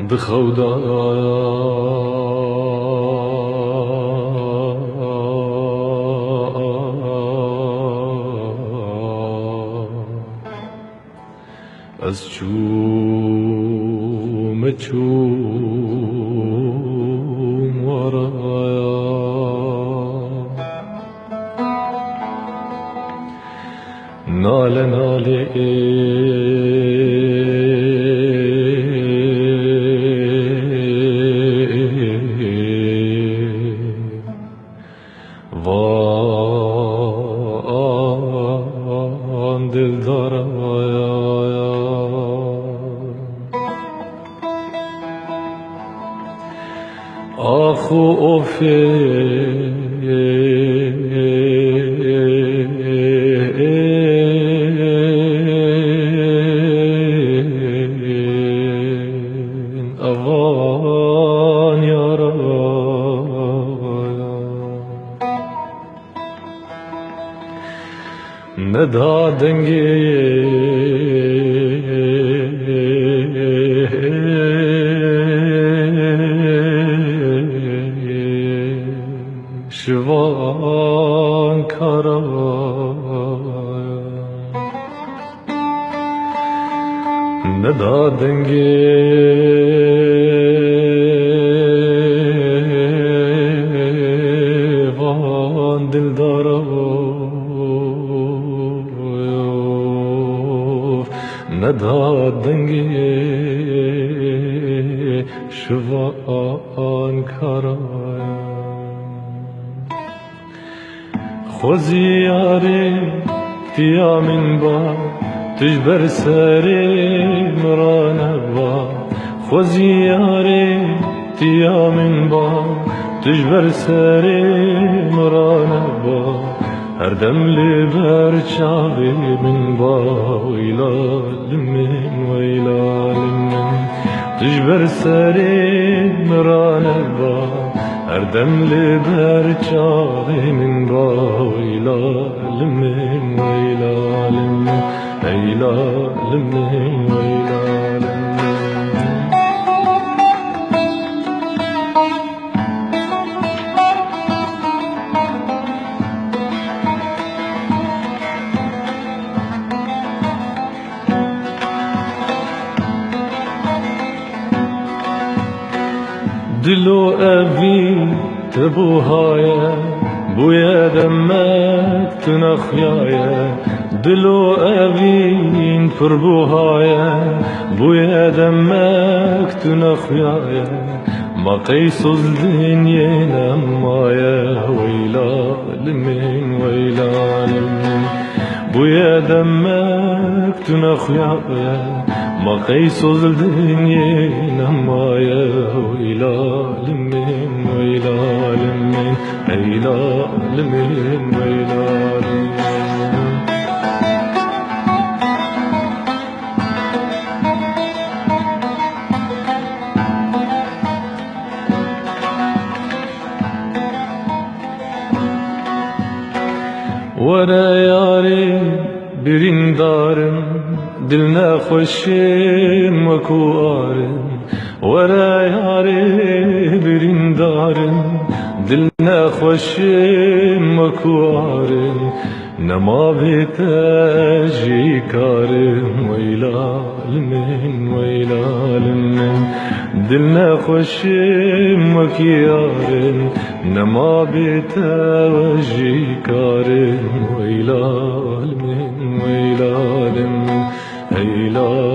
بخودا از چوم چوم ورایا ناله ناله وان دلدارایا آخ و اوفه اوان یارایا ندا دنگی شوان کارایا ندا دنگی وان دلدارا ندا دنگی شوان کارایا خوزی یاری تیا من با تجبر سری مرانه با خوزی یاری تیا من با تجبر سری مرانه با هر دم لبر چاوی من با ویلال من ویلال من تجبر سری مرانه با هر دم لبر چاوی من با ویلال من ویلال من ویلال من ویلال من دلو أبي تبوهايا بويا دمك تنخيايا دلو أبي نفربوهايا بويا دمك تنخيايا ما قيس الدنيا نمايا ويلال من ويلال من بويا دمك تنخيايا ما قيس الدنيا نمايا ويلال من ويلال من ويلال من ويلال من ورا ياري برندارم دلنا خوشم وكو آرم ورا ياري برندارم دلنا خوشم وكو آرم نما بتجي كارم ويلال من ويلال من دلنا خوشم وكي آرم نما بتجي كارم ويلال من ويلال من ويلال